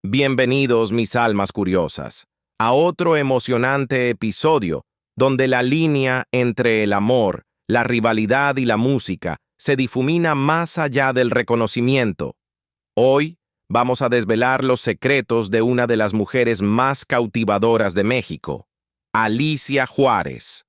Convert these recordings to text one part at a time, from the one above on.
Bienvenidos, mis almas curiosas, a otro emocionante episodio donde la línea entre el amor, la rivalidad y la música se difumina más allá del reconocimiento. Hoy vamos a desvelar los secretos de una de las mujeres más cautivadoras de México, Alicia Juárez.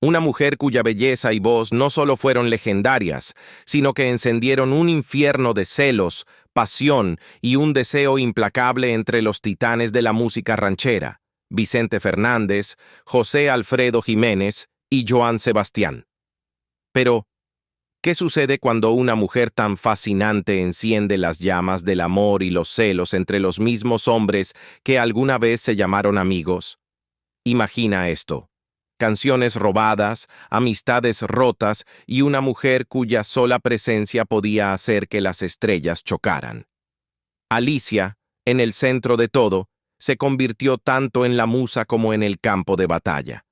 Una mujer cuya belleza y voz no solo fueron legendarias, sino que encendieron un infierno de celos, pasión y un deseo implacable entre los titanes de la música ranchera, Vicente Fernández, José Alfredo Jiménez y Joan Sebastián. Pero, ¿qué sucede cuando una mujer tan fascinante enciende las llamas del amor y los celos entre los mismos hombres que alguna vez se llamaron amigos? Imagina esto. Canciones robadas, amistades rotas y una mujer cuya sola presencia podía hacer que las estrellas chocaran. Alicia, en el centro de todo, se convirtió tanto en la musa como en el campo de batalla.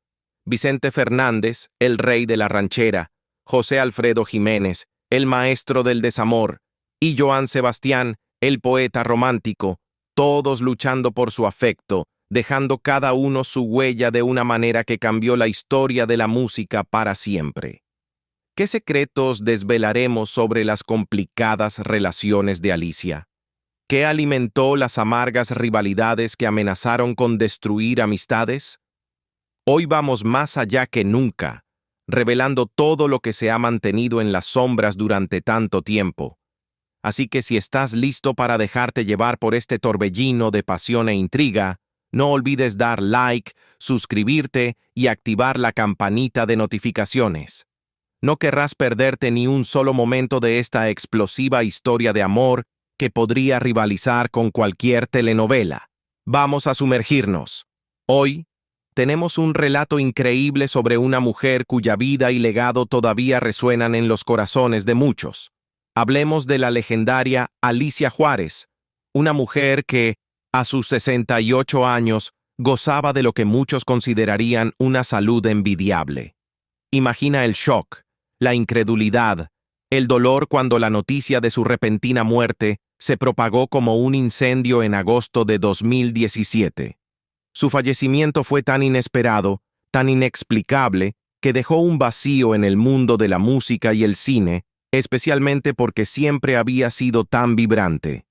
Vicente Fernández, el rey de la ranchera, José Alfredo Jiménez, el maestro del desamor, y Joan Sebastián, el poeta romántico, todos luchando por su afecto, dejando cada uno su huella de una manera que cambió la historia de la música para siempre. ¿Qué secretos desvelaremos sobre las complicadas relaciones de Alicia? ¿Qué alimentó las amargas rivalidades que amenazaron con destruir amistades? Hoy vamos más allá que nunca, revelando todo lo que se ha mantenido en las sombras durante tanto tiempo. Así que si estás listo para dejarte llevar por este torbellino de pasión e intriga, no olvides dar like, suscribirte y activar la campanita de notificaciones. No querrás perderte ni un solo momento de esta explosiva historia de amor que podría rivalizar con cualquier telenovela. Vamos a sumergirnos. Hoy tenemos un relato increíble sobre una mujer cuya vida y legado todavía resuenan en los corazones de muchos. Hablemos de la legendaria Alicia Juárez, una mujer que, a sus 68 años, gozaba de lo que muchos considerarían una salud envidiable. Imagina el shock, la incredulidad, el dolor cuando la noticia de su repentina muerte se propagó como un incendio en agosto de 2017. Su fallecimiento fue tan inesperado, tan inexplicable, que dejó un vacío en el mundo de la música y el cine, especialmente porque siempre había sido tan vibrante.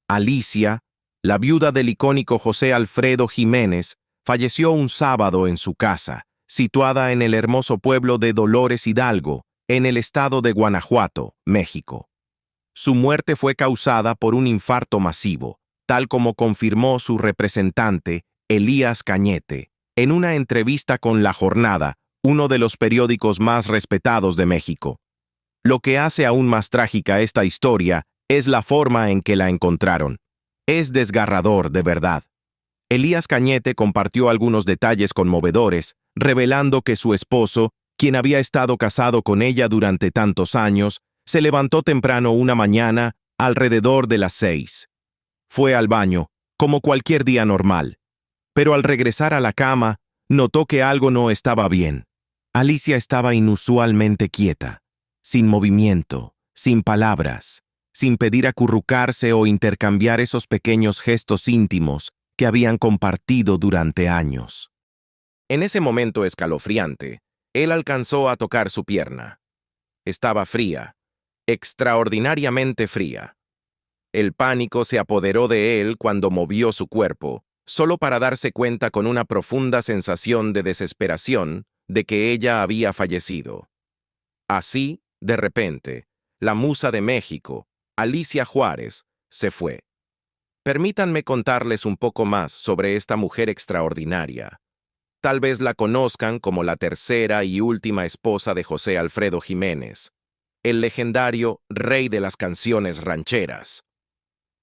Alicia, la viuda del icónico José Alfredo Jiménez, falleció un sábado en su casa, situada en el hermoso pueblo de Dolores Hidalgo, en el estado de Guanajuato, México. Su muerte fue causada por un infarto masivo, tal como confirmó su representante, Elías Cañete, en una entrevista con La Jornada, uno de los periódicos más respetados de México. Lo que hace aún más trágica esta historia es la forma en que la encontraron. Es desgarrador, de verdad. Elías Cañete compartió algunos detalles conmovedores, revelando que su esposo, quien había estado casado con ella durante tantos años, se levantó temprano una mañana, alrededor de las 6. Fue al baño, como cualquier día normal. Pero al regresar a la cama, notó que algo no estaba bien. Alicia estaba inusualmente quieta, sin movimiento, sin palabras, sin pedir acurrucarse o intercambiar esos pequeños gestos íntimos que habían compartido durante años. En ese momento escalofriante, él alcanzó a tocar su pierna. Estaba fría, extraordinariamente fría. El pánico se apoderó de él cuando movió su cuerpo, solo para darse cuenta con una profunda sensación de desesperación de que ella había fallecido. Así, de repente, la musa de México, Alicia Juárez, se fue. Permítanme contarles un poco más sobre esta mujer extraordinaria. Tal vez la conozcan como la tercera y última esposa de José Alfredo Jiménez, el legendario rey de las canciones rancheras.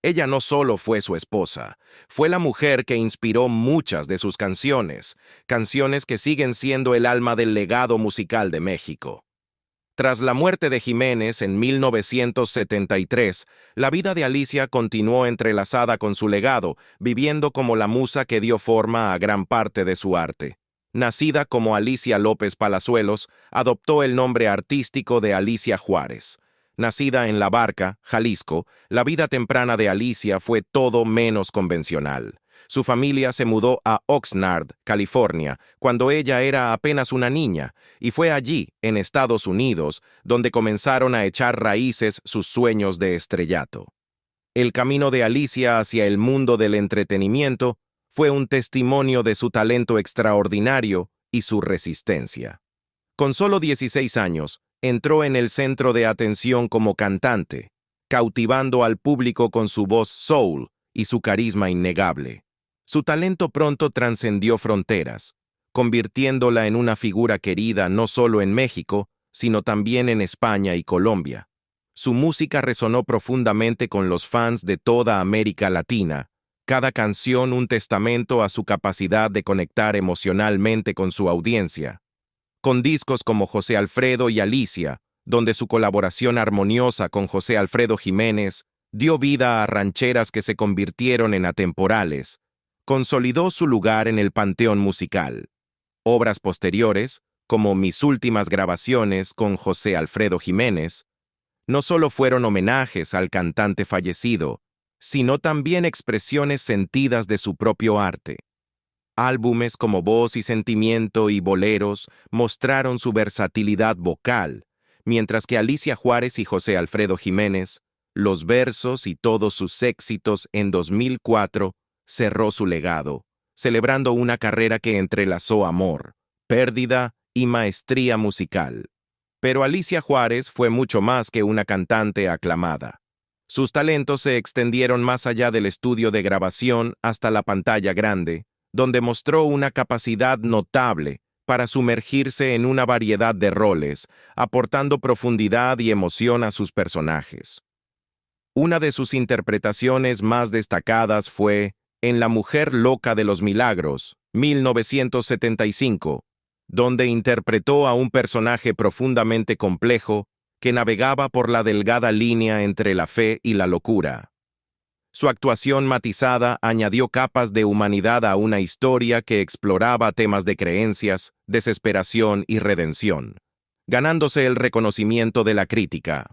Ella no solo fue su esposa, fue la mujer que inspiró muchas de sus canciones, canciones que siguen siendo el alma del legado musical de México. Tras la muerte de Jiménez en 1973, la vida de Alicia continuó entrelazada con su legado, viviendo como la musa que dio forma a gran parte de su arte. Nacida como Alicia López Palazuelos, adoptó el nombre artístico de Alicia Juárez. Nacida en La Barca, Jalisco, la vida temprana de Alicia fue todo menos convencional. Su familia se mudó a Oxnard, California, cuando ella era apenas una niña, y fue allí, en Estados Unidos, donde comenzaron a echar raíces sus sueños de estrellato. El camino de Alicia hacia el mundo del entretenimiento fue un testimonio de su talento extraordinario y su resistencia. Con solo 16 años, entró en el centro de atención como cantante, cautivando al público con su voz soul y su carisma innegable. Su talento pronto trascendió fronteras, convirtiéndola en una figura querida no solo en México, sino también en España y Colombia. Su música resonó profundamente con los fans de toda América Latina, cada canción un testamento a su capacidad de conectar emocionalmente con su audiencia. Con discos como José Alfredo y Alicia, donde su colaboración armoniosa con José Alfredo Jiménez dio vida a rancheras que se convirtieron en atemporales, consolidó su lugar en el panteón musical. Obras posteriores, como Mis últimas grabaciones con José Alfredo Jiménez, no solo fueron homenajes al cantante fallecido, sino también expresiones sentidas de su propio arte. Álbumes como Voz y Sentimiento y Boleros mostraron su versatilidad vocal, mientras que Alicia Juárez y José Alfredo Jiménez, Los versos y todos sus éxitos en 2004, cerró su legado, celebrando una carrera que entrelazó amor, pérdida y maestría musical. Pero Alicia Juárez fue mucho más que una cantante aclamada. Sus talentos se extendieron más allá del estudio de grabación hasta la pantalla grande, donde mostró una capacidad notable para sumergirse en una variedad de roles, aportando profundidad y emoción a sus personajes. Una de sus interpretaciones más destacadas fue en La mujer loca de los milagros, 1975, donde interpretó a un personaje profundamente complejo que navegaba por la delgada línea entre la fe y la locura. Su actuación matizada añadió capas de humanidad a una historia que exploraba temas de creencias, desesperación y redención, ganándose el reconocimiento de la crítica.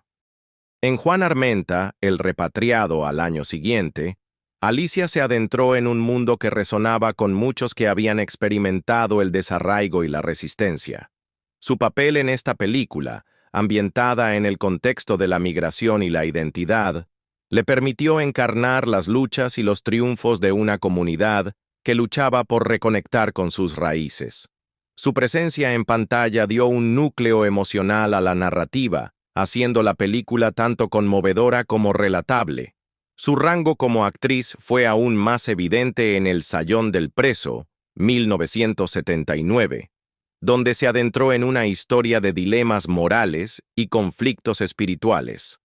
En Juan Armenta, El repatriado al año siguiente, Alicia se adentró en un mundo que resonaba con muchos que habían experimentado el desarraigo y la resistencia. Su papel en esta película, ambientada en el contexto de la migración y la identidad, le permitió encarnar las luchas y los triunfos de una comunidad que luchaba por reconectar con sus raíces. Su presencia en pantalla dio un núcleo emocional a la narrativa, haciendo la película tanto conmovedora como relatable. Su rango como actriz fue aún más evidente en El sayón del preso, 1979, donde se adentró en una historia de dilemas morales y conflictos espirituales.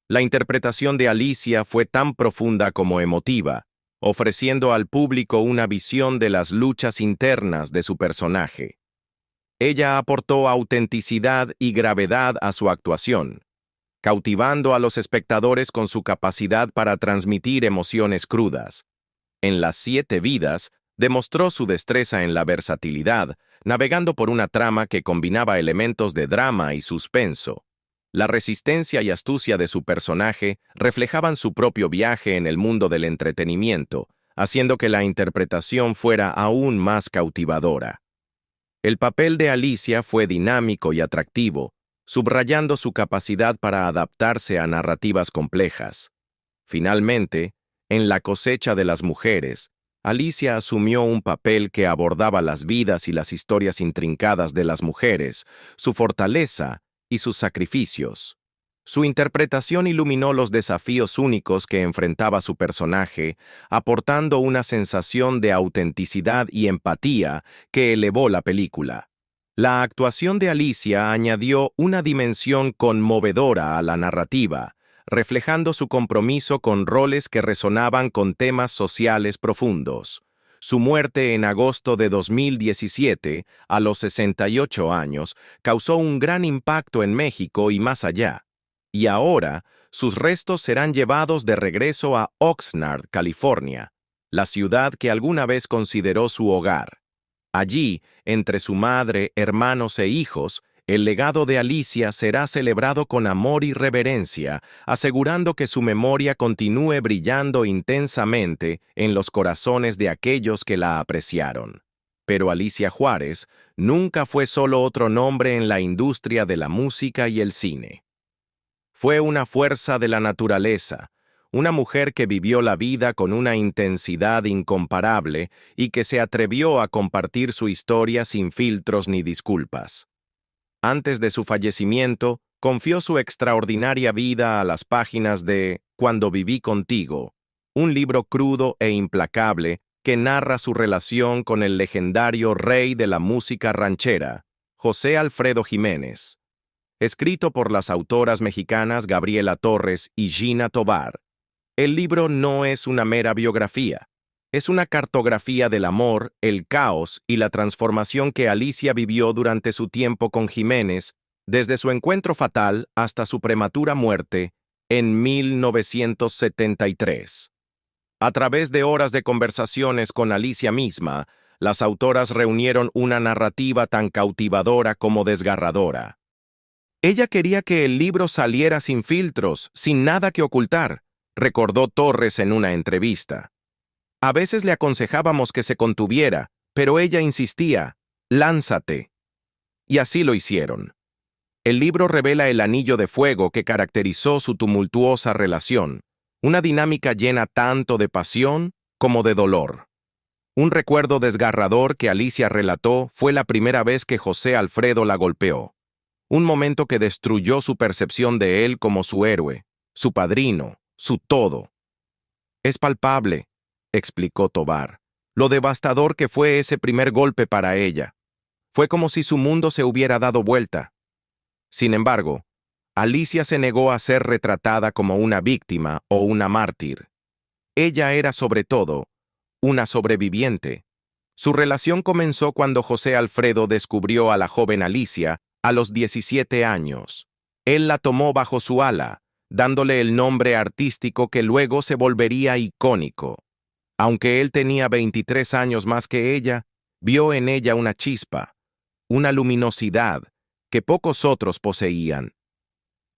La interpretación de Alicia fue tan profunda como emotiva, ofreciendo al público una visión de las luchas internas de su personaje. Ella aportó autenticidad y gravedad a su actuación, cautivando a los espectadores con su capacidad para transmitir emociones crudas. En Las 7 vidas, demostró su destreza en la versatilidad, navegando por una trama que combinaba elementos de drama y suspenso. La resistencia y astucia de su personaje reflejaban su propio viaje en el mundo del entretenimiento, haciendo que la interpretación fuera aún más cautivadora. El papel de Alicia fue dinámico y atractivo, subrayando su capacidad para adaptarse a narrativas complejas. Finalmente, en La cosecha de las mujeres, Alicia asumió un papel que abordaba las vidas y las historias intrincadas de las mujeres, su fortaleza y sus sacrificios. Su interpretación iluminó los desafíos únicos que enfrentaba su personaje, aportando una sensación de autenticidad y empatía que elevó la película. La actuación de Alicia añadió una dimensión conmovedora a la narrativa, reflejando su compromiso con roles que resonaban con temas sociales profundos. Su muerte en agosto de 2017, a los 68 años, causó un gran impacto en México y más allá. Y ahora, sus restos serán llevados de regreso a Oxnard, California, la ciudad que alguna vez consideró su hogar. Allí, entre su madre, hermanos e hijos, El legado de Alicia será celebrado con amor y reverencia, asegurando que su memoria continúe brillando intensamente en los corazones de aquellos que la apreciaron. Pero Alicia Juárez nunca fue solo otro nombre en la industria de la música y el cine. Fue una fuerza de la naturaleza, una mujer que vivió la vida con una intensidad incomparable y que se atrevió a compartir su historia sin filtros ni disculpas. Antes de su fallecimiento, confió su extraordinaria vida a las páginas de Cuando viví contigo, un libro crudo e implacable que narra su relación con el legendario rey de la música ranchera, José Alfredo Jiménez. Escrito por las autoras mexicanas Gabriela Torres y Gina Tovar, el libro no es una mera biografía. Es una cartografía del amor, el caos y la transformación que Alicia vivió durante su tiempo con Jiménez, desde su encuentro fatal hasta su prematura muerte en 1973. A través de horas de conversaciones con Alicia misma, las autoras reunieron una narrativa tan cautivadora como desgarradora. Ella quería que el libro saliera sin filtros, sin nada que ocultar, recordó Torres en una entrevista. A veces le aconsejábamos que se contuviera, pero ella insistía, lánzate. Y así lo hicieron. El libro revela el anillo de fuego que caracterizó su tumultuosa relación, una dinámica llena tanto de pasión como de dolor. Un recuerdo desgarrador que Alicia relató fue la primera vez que José Alfredo la golpeó. Un momento que destruyó su percepción de él como su héroe, su padrino, su todo. Es palpable, explicó Tovar, lo devastador que fue ese primer golpe para ella. Fue como si su mundo se hubiera dado vuelta. Sin embargo, Alicia se negó a ser retratada como una víctima o una mártir. Ella era sobre todo una sobreviviente. Su relación comenzó cuando José Alfredo descubrió a la joven Alicia a los 17 años. Él la tomó bajo su ala, dándole el nombre artístico que luego se volvería icónico. Aunque él tenía 23 años más que ella, vio en ella una chispa, una luminosidad que pocos otros poseían.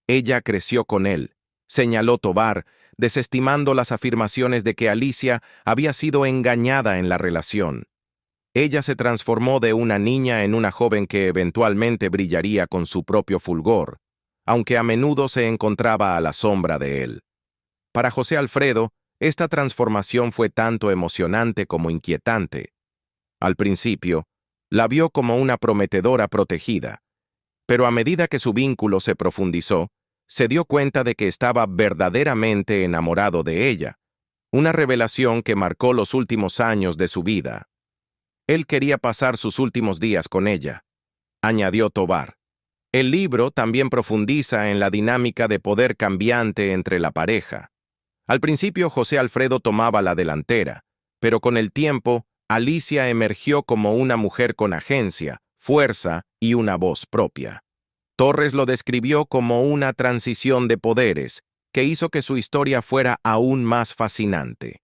Ella creció con él, señaló Tovar, desestimando las afirmaciones de que Alicia había sido engañada en la relación. Ella se transformó de una niña en una joven que eventualmente brillaría con su propio fulgor, aunque a menudo se encontraba a la sombra de él. Para José Alfredo, esta transformación fue tanto emocionante como inquietante. Al principio, la vio como una prometedora protegida, pero a medida que su vínculo se profundizó, se dio cuenta de que estaba verdaderamente enamorado de ella, una revelación que marcó los últimos años de su vida. Él quería pasar sus últimos días con ella, añadió Tovar. El libro también profundiza en la dinámica de poder cambiante entre la pareja. Al principio José Alfredo tomaba la delantera, pero con el tiempo, Alicia emergió como una mujer con agencia, fuerza y una voz propia. Torres lo describió como una transición de poderes, que hizo que su historia fuera aún más fascinante.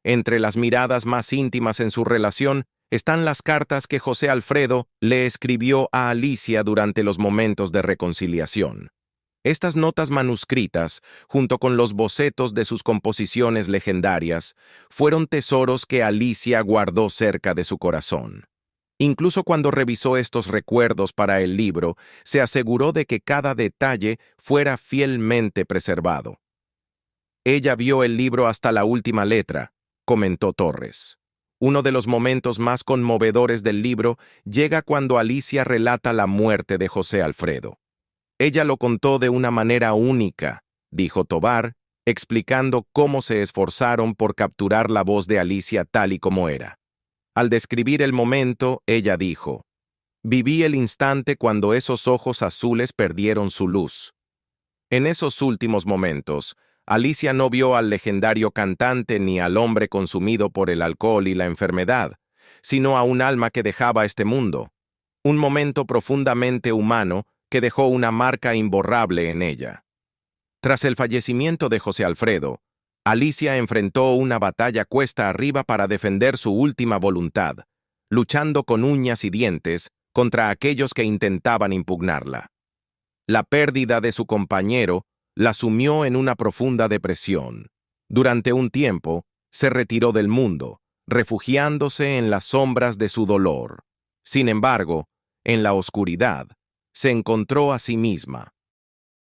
Entre las miradas más íntimas en su relación están las cartas que José Alfredo le escribió a Alicia durante los momentos de reconciliación. Estas notas manuscritas, junto con los bocetos de sus composiciones legendarias, fueron tesoros que Alicia guardó cerca de su corazón. Incluso cuando revisó estos recuerdos para el libro, se aseguró de que cada detalle fuera fielmente preservado. Ella vio el libro hasta la última letra, comentó Torres. Uno de los momentos más conmovedores del libro llega cuando Alicia relata la muerte de José Alfredo. Ella lo contó de una manera única, dijo Tovar, explicando cómo se esforzaron por capturar la voz de Alicia tal y como era. Al describir el momento, ella dijo, «Viví el instante cuando esos ojos azules perdieron su luz». En esos últimos momentos, Alicia no vio al legendario cantante ni al hombre consumido por el alcohol y la enfermedad, sino a un alma que dejaba este mundo. Un momento profundamente humano que dejó una marca imborrable en ella. Tras el fallecimiento de José Alfredo, Alicia enfrentó una batalla cuesta arriba para defender su última voluntad, luchando con uñas y dientes contra aquellos que intentaban impugnarla. La pérdida de su compañero la sumió en una profunda depresión. Durante un tiempo, se retiró del mundo, refugiándose en las sombras de su dolor. Sin embargo, en la oscuridad, se encontró a sí misma.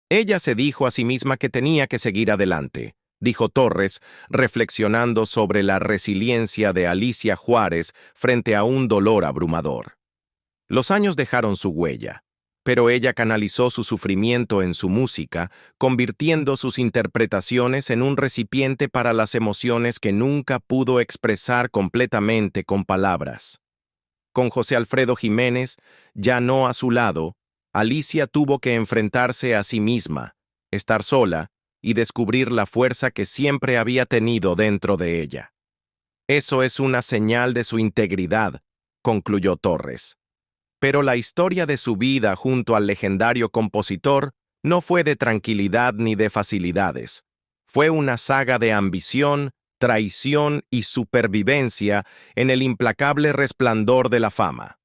Ella se dijo a sí misma que tenía que seguir adelante, dijo Torres, reflexionando sobre la resiliencia de Alicia Juárez frente a un dolor abrumador. Los años dejaron su huella, pero ella canalizó su sufrimiento en su música, convirtiendo sus interpretaciones en un recipiente para las emociones que nunca pudo expresar completamente con palabras. Con José Alfredo Jiménez, ya no a su lado, Alicia tuvo que enfrentarse a sí misma, estar sola y descubrir la fuerza que siempre había tenido dentro de ella. Eso es una señal de su integridad, concluyó Torres. Pero la historia de su vida junto al legendario compositor no fue de tranquilidad ni de facilidades. Fue una saga de ambición, traición y supervivencia en el implacable resplandor de la fama.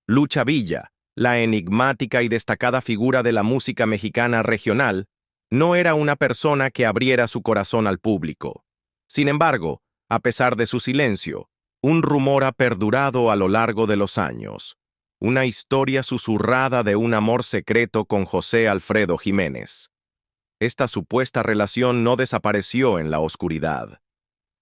Lucha Villa, la enigmática y destacada figura de la música mexicana regional, no era una persona que abriera su corazón al público. Sin embargo, a pesar de su silencio, un rumor ha perdurado a lo largo de los años. Una historia susurrada de un amor secreto con José Alfredo Jiménez. Esta supuesta relación no desapareció en la oscuridad.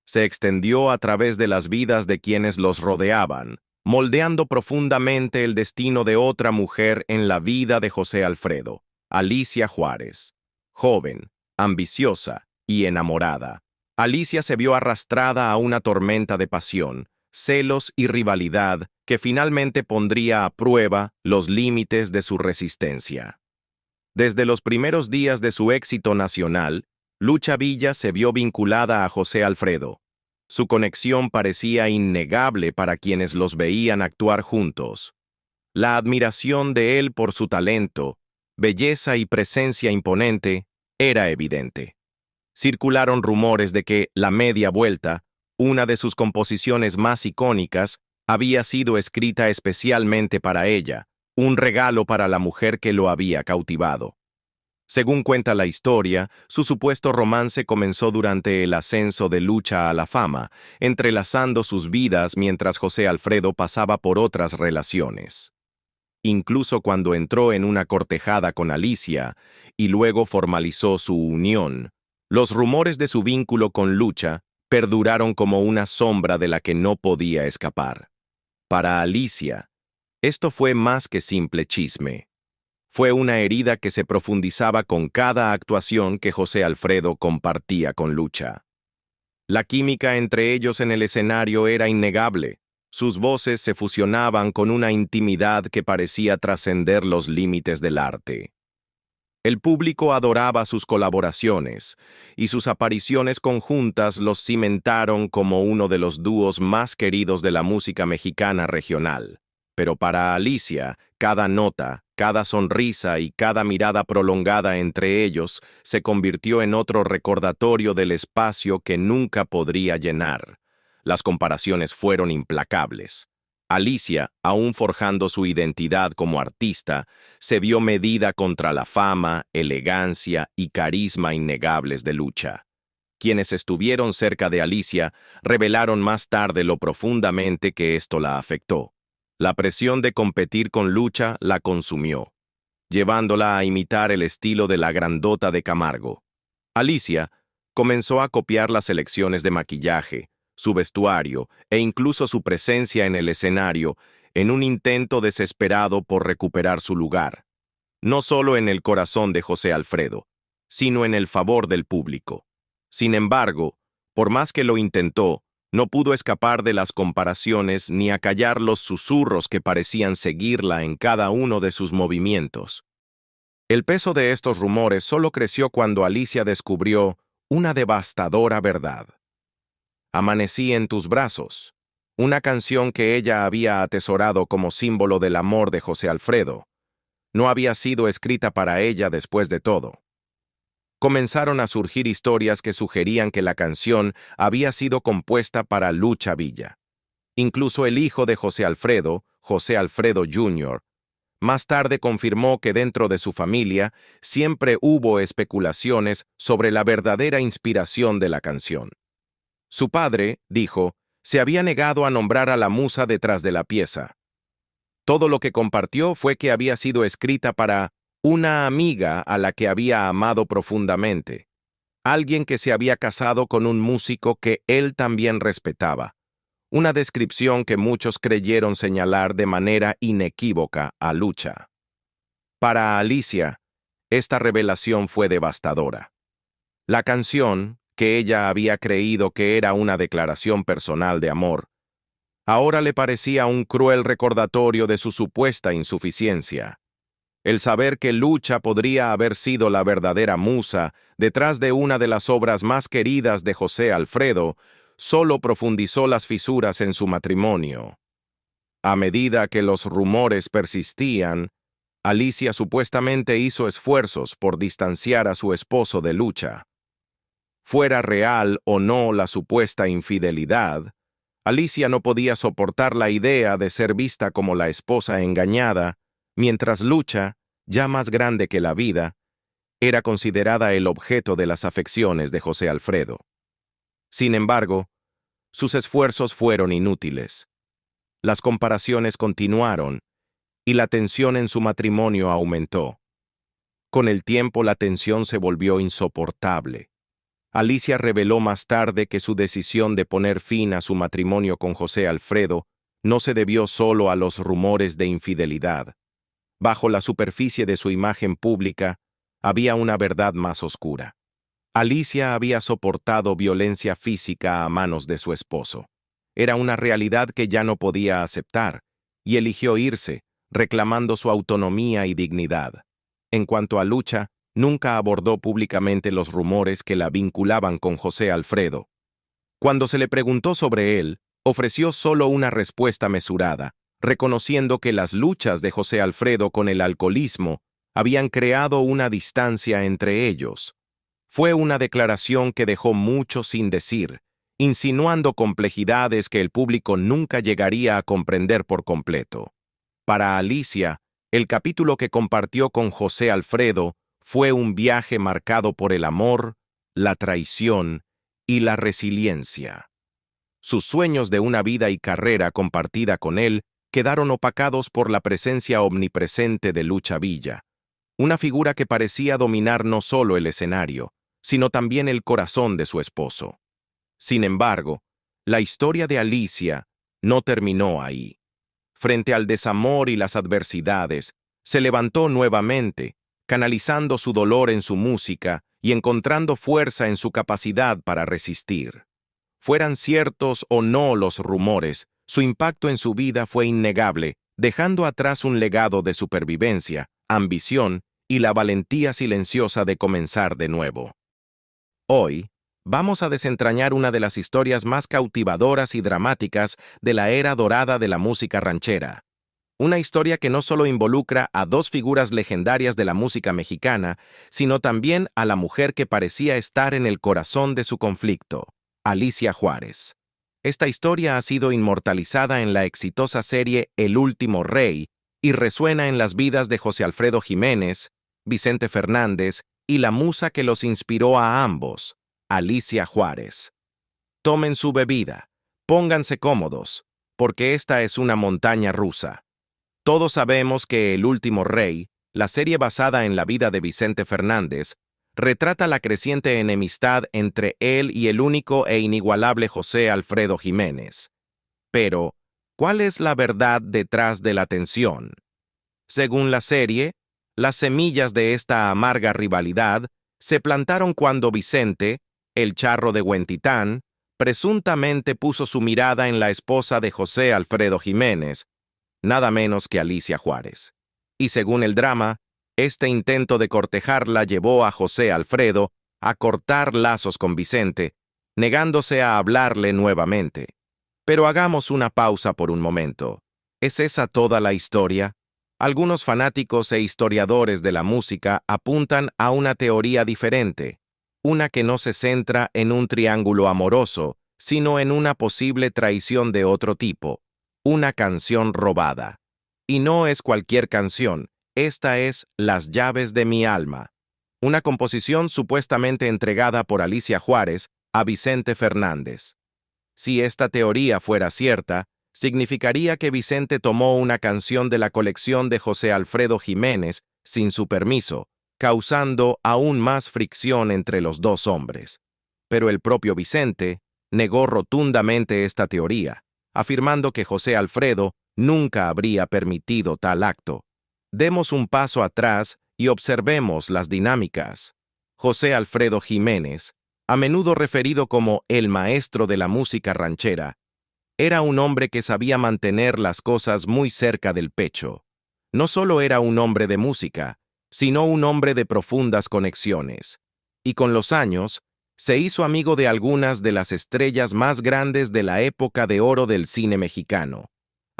Se extendió a través de las vidas de quienes los rodeaban, moldeando profundamente el destino de otra mujer en la vida de José Alfredo, Alicia Juárez. Joven, ambiciosa y enamorada, Alicia se vio arrastrada a una tormenta de pasión, celos y rivalidad que finalmente pondría a prueba los límites de su resistencia. Desde los primeros días de su éxito nacional, Lucha Villa se vio vinculada a José Alfredo. Su conexión parecía innegable para quienes los veían actuar juntos. La admiración de él por su talento, belleza y presencia imponente era evidente. Circularon rumores de que La Media Vuelta, una de sus composiciones más icónicas, había sido escrita especialmente para ella, un regalo para la mujer que lo había cautivado. Según cuenta la historia, su supuesto romance comenzó durante el ascenso de Lucha a la fama, entrelazando sus vidas mientras José Alfredo pasaba por otras relaciones. Incluso cuando entró en una cortejada con Alicia y luego formalizó su unión, los rumores de su vínculo con Lucha perduraron como una sombra de la que no podía escapar. Para Alicia, esto fue más que simple chisme. Fue una herida que se profundizaba con cada actuación que José Alfredo compartía con Lucha. La química entre ellos en el escenario era innegable. Sus voces se fusionaban con una intimidad que parecía trascender los límites del arte. El público adoraba sus colaboraciones, y sus apariciones conjuntas los cimentaron como uno de los dúos más queridos de la música mexicana regional. Pero para Alicia, cada nota, cada sonrisa y cada mirada prolongada entre ellos se convirtió en otro recordatorio del espacio que nunca podría llenar. Las comparaciones fueron implacables. Alicia, aún forjando su identidad como artista, se vio medida contra la fama, elegancia y carisma innegables de Lucha. Quienes estuvieron cerca de Alicia revelaron más tarde lo profundamente que esto la afectó. La presión de competir con Lucha la consumió, llevándola a imitar el estilo de la grandota de Camargo. Alicia comenzó a copiar las elecciones de maquillaje, su vestuario e incluso su presencia en el escenario en un intento desesperado por recuperar su lugar, no solo en el corazón de José Alfredo, sino en el favor del público. Sin embargo, por más que lo intentó, no pudo escapar de las comparaciones ni acallar los susurros que parecían seguirla en cada uno de sus movimientos. El peso de estos rumores solo creció cuando Alicia descubrió una devastadora verdad. Amanecí en tus brazos, una canción que ella había atesorado como símbolo del amor de José Alfredo, no había sido escrita para ella después de todo. Comenzaron a surgir historias que sugerían que la canción había sido compuesta para Lucha Villa. Incluso el hijo de José Alfredo, José Alfredo Jr., más tarde confirmó que dentro de su familia siempre hubo especulaciones sobre la verdadera inspiración de la canción. Su padre, dijo, se había negado a nombrar a la musa detrás de la pieza. Todo lo que compartió fue que había sido escrita para una amiga a la que había amado profundamente, alguien que se había casado con un músico que él también respetaba, una descripción que muchos creyeron señalar de manera inequívoca a Lucha. Para Alicia, esta revelación fue devastadora. La canción, que ella había creído que era una declaración personal de amor, ahora le parecía un cruel recordatorio de su supuesta insuficiencia. El saber que Lucha podría haber sido la verdadera musa detrás de una de las obras más queridas de José Alfredo solo profundizó las fisuras en su matrimonio. A medida que los rumores persistían, Alicia supuestamente hizo esfuerzos por distanciar a su esposo de Lucha. Fuera real o no la supuesta infidelidad, Alicia no podía soportar la idea de ser vista como la esposa engañada, mientras Lucha, ya más grande que la vida, era considerada el objeto de las afecciones de José Alfredo. Sin embargo, sus esfuerzos fueron inútiles. Las comparaciones continuaron y la tensión en su matrimonio aumentó. Con el tiempo la tensión se volvió insoportable. Alicia reveló más tarde que su decisión de poner fin a su matrimonio con José Alfredo no se debió solo a los rumores de infidelidad. Bajo la superficie de su imagen pública había una verdad más oscura. Alicia había soportado violencia física a manos de su esposo. Era una realidad que ya no podía aceptar, y eligió irse, reclamando su autonomía y dignidad. En cuanto a Lucha, nunca abordó públicamente los rumores que la vinculaban con José Alfredo. Cuando se le preguntó sobre él, ofreció solo una respuesta mesurada, reconociendo que las luchas de José Alfredo con el alcoholismo habían creado una distancia entre ellos. Fue una declaración que dejó mucho sin decir, insinuando complejidades que el público nunca llegaría a comprender por completo. Para Alicia, el capítulo que compartió con José Alfredo fue un viaje marcado por el amor, la traición y la resiliencia. Sus sueños de una vida y carrera compartida con él quedaron opacados por la presencia omnipresente de Lucha Villa, una figura que parecía dominar no solo el escenario, sino también el corazón de su esposo. Sin embargo, la historia de Alicia no terminó ahí. Frente al desamor y las adversidades, se levantó nuevamente, canalizando su dolor en su música y encontrando fuerza en su capacidad para resistir. Fueran ciertos o no los rumores, su impacto en su vida fue innegable, dejando atrás un legado de supervivencia, ambición y la valentía silenciosa de comenzar de nuevo. Hoy, vamos a desentrañar una de las historias más cautivadoras y dramáticas de la era dorada de la música ranchera. Una historia que no solo involucra a dos figuras legendarias de la música mexicana, sino también a la mujer que parecía estar en el corazón de su conflicto, Alicia Juárez. Esta historia ha sido inmortalizada en la exitosa serie El Último Rey y resuena en las vidas de José Alfredo Jiménez, Vicente Fernández y la musa que los inspiró a ambos, Alicia Juárez. Tomen su bebida, pónganse cómodos, porque esta es una montaña rusa. Todos sabemos que El Último Rey, la serie basada en la vida de Vicente Fernández, retrata la creciente enemistad entre él y el único e inigualable José Alfredo Jiménez. Pero, ¿cuál es la verdad detrás de la tensión? Según la serie, las semillas de esta amarga rivalidad se plantaron cuando Vicente, el charro de Huentitán, presuntamente puso su mirada en la esposa de José Alfredo Jiménez, nada menos que Alicia Juárez. Y según el drama, este intento de cortejarla llevó a José Alfredo a cortar lazos con Vicente, negándose a hablarle nuevamente. Pero hagamos una pausa por un momento. ¿Es esa toda la historia? Algunos fanáticos e historiadores de la música apuntan a una teoría diferente, una que no se centra en un triángulo amoroso, sino en una posible traición de otro tipo, una canción robada. Y no es cualquier canción, esta es Las llaves de mi alma, una composición supuestamente entregada por Alicia Juárez a Vicente Fernández. Si esta teoría fuera cierta, significaría que Vicente tomó una canción de la colección de José Alfredo Jiménez sin su permiso, causando aún más fricción entre los dos hombres. Pero el propio Vicente negó rotundamente esta teoría, afirmando que José Alfredo nunca habría permitido tal acto. Demos un paso atrás y observemos las dinámicas. José Alfredo Jiménez, a menudo referido como el maestro de la música ranchera, era un hombre que sabía mantener las cosas muy cerca del pecho. No solo era un hombre de música, sino un hombre de profundas conexiones. Y con los años, se hizo amigo de algunas de las estrellas más grandes de la época de oro del cine mexicano.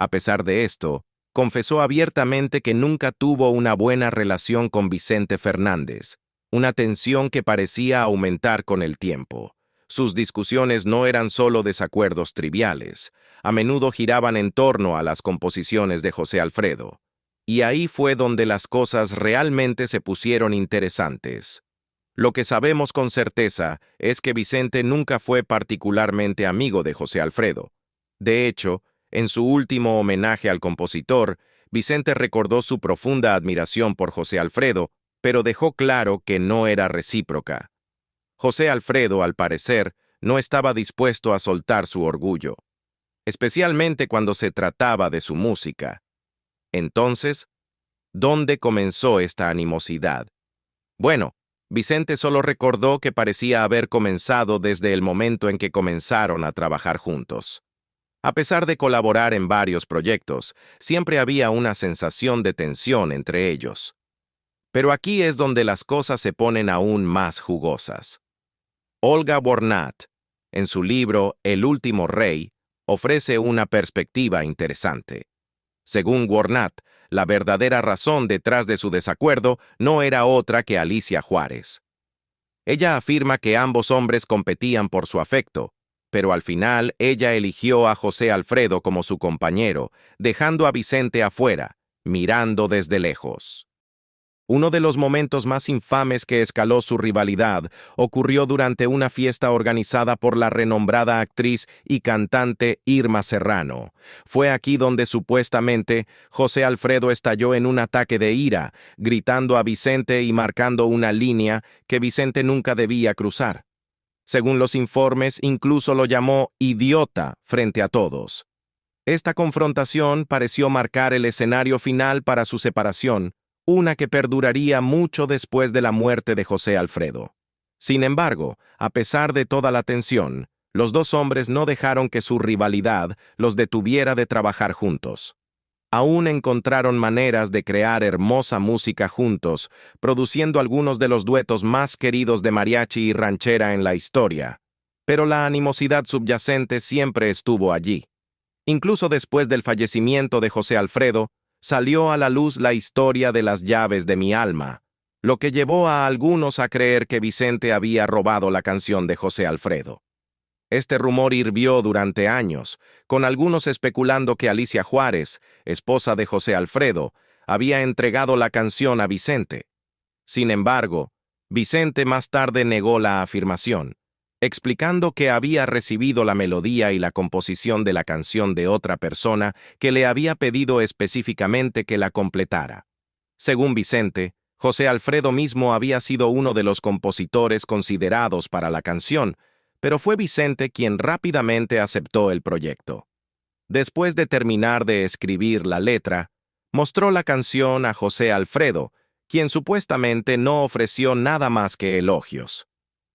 A pesar de esto, confesó abiertamente que nunca tuvo una buena relación con Vicente Fernández, una tensión que parecía aumentar con el tiempo. Sus discusiones no eran solo desacuerdos triviales, a menudo giraban en torno a las composiciones de José Alfredo. Y ahí fue donde las cosas realmente se pusieron interesantes. Lo que sabemos con certeza es que Vicente nunca fue particularmente amigo de José Alfredo. De hecho, en su último homenaje al compositor, Vicente recordó su profunda admiración por José Alfredo, pero dejó claro que no era recíproca. José Alfredo, al parecer, no estaba dispuesto a soltar su orgullo, especialmente cuando se trataba de su música. Entonces, ¿dónde comenzó esta animosidad? Bueno, Vicente solo recordó que parecía haber comenzado desde el momento en que comenzaron a trabajar juntos. A pesar de colaborar en varios proyectos, siempre había una sensación de tensión entre ellos. Pero aquí es donde las cosas se ponen aún más jugosas. Olga Bornat, en su libro El último rey, ofrece una perspectiva interesante. Según Bornat, la verdadera razón detrás de su desacuerdo no era otra que Alicia Juárez. Ella afirma que ambos hombres competían por su afecto, pero al final ella eligió a José Alfredo como su compañero, dejando a Vicente afuera, mirando desde lejos. Uno de los momentos más infames que escaló su rivalidad ocurrió durante una fiesta organizada por la renombrada actriz y cantante Irma Serrano. Fue aquí donde supuestamente José Alfredo estalló en un ataque de ira, gritando a Vicente y marcando una línea que Vicente nunca debía cruzar. Según los informes, incluso lo llamó idiota frente a todos. Esta confrontación pareció marcar el escenario final para su separación, una que perduraría mucho después de la muerte de José Alfredo. Sin embargo, a pesar de toda la tensión, los dos hombres no dejaron que su rivalidad los detuviera de trabajar juntos. Aún encontraron maneras de crear hermosa música juntos, produciendo algunos de los duetos más queridos de mariachi y ranchera en la historia. Pero la animosidad subyacente siempre estuvo allí. Incluso después del fallecimiento de José Alfredo, salió a la luz la historia de las llaves de mi alma, lo que llevó a algunos a creer que Vicente había robado la canción de José Alfredo. Este rumor hirvió durante años, con algunos especulando que Alicia Juárez, esposa de José Alfredo, había entregado la canción a Vicente. Sin embargo, Vicente más tarde negó la afirmación, explicando que había recibido la melodía y la composición de la canción de otra persona que le había pedido específicamente que la completara. Según Vicente, José Alfredo mismo había sido uno de los compositores considerados para la canción, pero fue Vicente quien rápidamente aceptó el proyecto. Después de terminar de escribir la letra, mostró la canción a José Alfredo, quien supuestamente no ofreció nada más que elogios.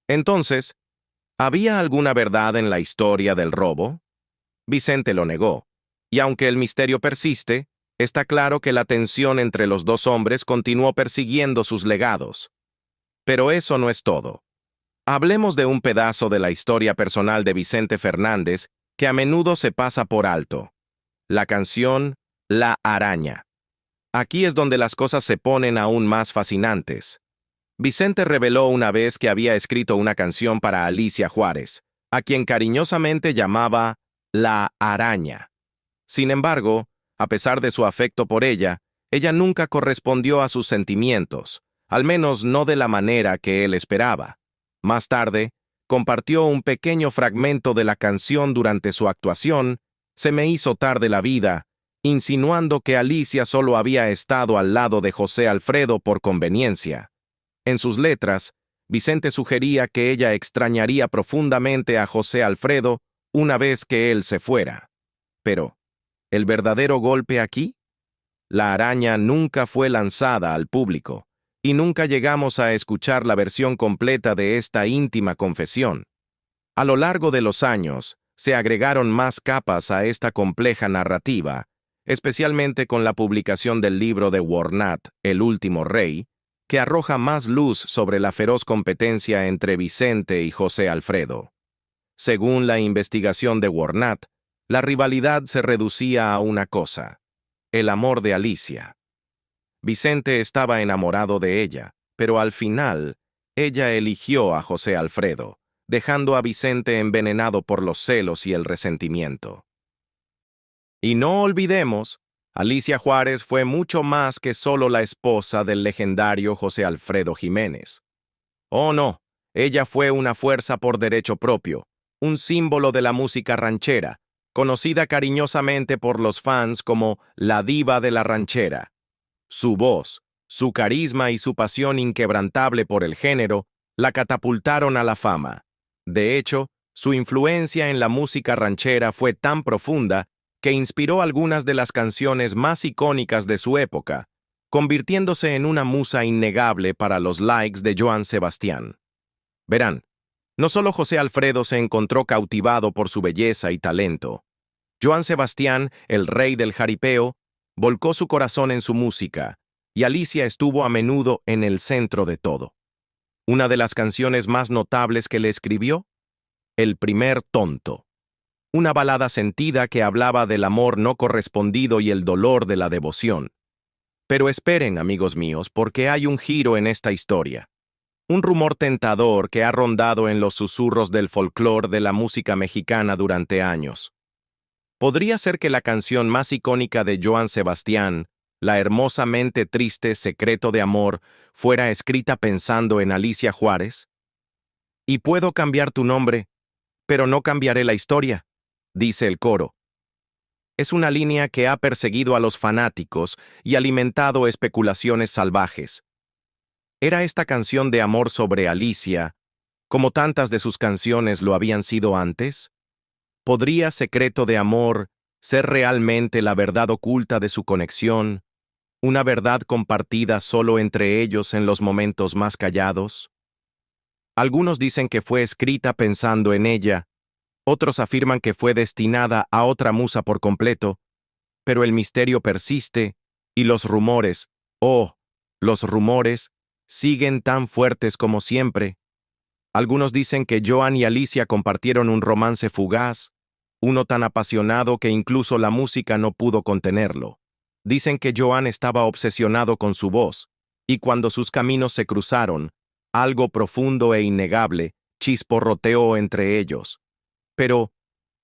Entonces, ¿había alguna verdad en la historia del robo? Vicente lo negó, y aunque el misterio persiste, está claro que la tensión entre los dos hombres continuó persiguiendo sus legados. Pero eso no es todo. Hablemos de un pedazo de la historia personal de Vicente Fernández que a menudo se pasa por alto. La canción La Araña. Aquí es donde las cosas se ponen aún más fascinantes. Vicente reveló una vez que había escrito una canción para Alicia Juárez, a quien cariñosamente llamaba La Araña. Sin embargo, A pesar de su afecto por ella nunca correspondió a sus sentimientos, al menos no de la manera que él esperaba. Más tarde, compartió un pequeño fragmento de la canción durante su actuación, Se me hizo tarde la vida, insinuando que Alicia solo había estado al lado de José Alfredo por conveniencia. En sus letras, Vicente sugería que ella extrañaría profundamente a José Alfredo una vez que él se fuera. Pero, ¿el verdadero golpe aquí? La araña nunca fue lanzada al público, y nunca llegamos a escuchar la versión completa de esta íntima confesión. A lo largo de los años, se agregaron más capas a esta compleja narrativa, especialmente con la publicación del libro de Warnat, El último rey, que arroja más luz sobre la feroz competencia entre Vicente y José Alfredo. Según la investigación de Warnat, la rivalidad se reducía a una cosa: el amor de Alicia. Vicente estaba enamorado de ella, pero al final, ella eligió a José Alfredo, dejando a Vicente envenenado por los celos y el resentimiento. Y no olvidemos, Alicia Juárez fue mucho más que solo la esposa del legendario José Alfredo Jiménez. Oh no, ella fue una fuerza por derecho propio, un símbolo de la música ranchera, conocida cariñosamente por los fans como la diva de la ranchera. Su voz, su carisma y su pasión inquebrantable por el género la catapultaron a la fama. De hecho, su influencia en la música ranchera fue tan profunda que inspiró algunas de las canciones más icónicas de su época, convirtiéndose en una musa innegable para los likes de Joan Sebastián. Verán, no solo José Alfredo se encontró cautivado por su belleza y talento. Joan Sebastián, el rey del jaripeo, volcó su corazón en su música, y Alicia estuvo a menudo en el centro de todo. Una de las canciones más notables que le escribió, El primer tonto, una balada sentida que hablaba del amor no correspondido y el dolor de la devoción. Pero esperen, amigos míos, porque hay un giro en esta historia. Un rumor tentador que ha rondado en los susurros del folclore de la música mexicana durante años. ¿Podría ser que la canción más icónica de Joan Sebastián, la hermosamente triste Secreto de Amor, fuera escrita pensando en Alicia Juárez? Y puedo cambiar tu nombre, pero no cambiaré la historia, dice el coro. Es una línea que ha perseguido a los fanáticos y alimentado especulaciones salvajes. ¿Era esta canción de amor sobre Alicia, como tantas de sus canciones lo habían sido antes? ¿Podría Secreto de Amor ser realmente la verdad oculta de su conexión, una verdad compartida solo entre ellos en los momentos más callados? Algunos dicen que fue escrita pensando en ella, otros afirman que fue destinada a otra musa por completo, pero el misterio persiste y los rumores, los rumores, siguen tan fuertes como siempre. Algunos dicen que Joan y Alicia compartieron un romance fugaz, uno tan apasionado que incluso la música no pudo contenerlo. Dicen que Joan estaba obsesionado con su voz, y cuando sus caminos se cruzaron, algo profundo e innegable chisporroteó entre ellos. Pero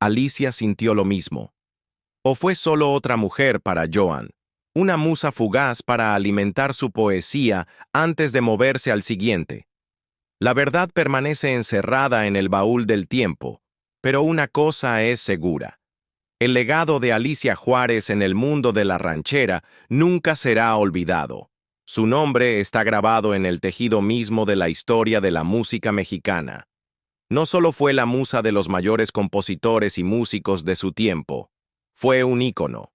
Alicia sintió lo mismo. ¿O fue solo otra mujer para Joan? Una musa fugaz para alimentar su poesía antes de moverse al siguiente. La verdad permanece encerrada en el baúl del tiempo, pero una cosa es segura. El legado de Alicia Juárez en el mundo de la ranchera nunca será olvidado. Su nombre está grabado en el tejido mismo de la historia de la música mexicana. No solo fue la musa de los mayores compositores y músicos de su tiempo, fue un ícono.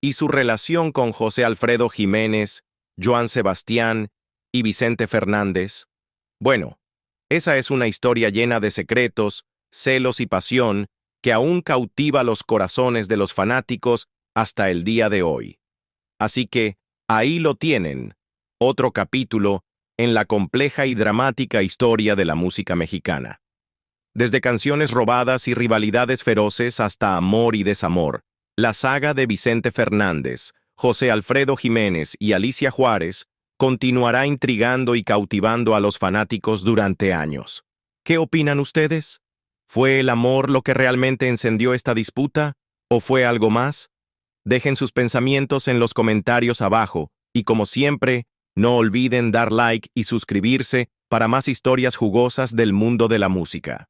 Y su relación con José Alfredo Jiménez, Joan Sebastián y Vicente Fernández, bueno, esa es una historia llena de secretos, celos y pasión que aún cautiva los corazones de los fanáticos hasta el día de hoy. Así que, ahí lo tienen, otro capítulo en la compleja y dramática historia de la música mexicana. Desde canciones robadas y rivalidades feroces hasta amor y desamor, la saga de Vicente Fernández, José Alfredo Jiménez y Alicia Juárez continuará intrigando y cautivando a los fanáticos durante años. ¿Qué opinan ustedes? ¿Fue el amor lo que realmente encendió esta disputa? ¿O fue algo más? Dejen sus pensamientos en los comentarios abajo y, como siempre, no olviden dar like y suscribirse para más historias jugosas del mundo de la música.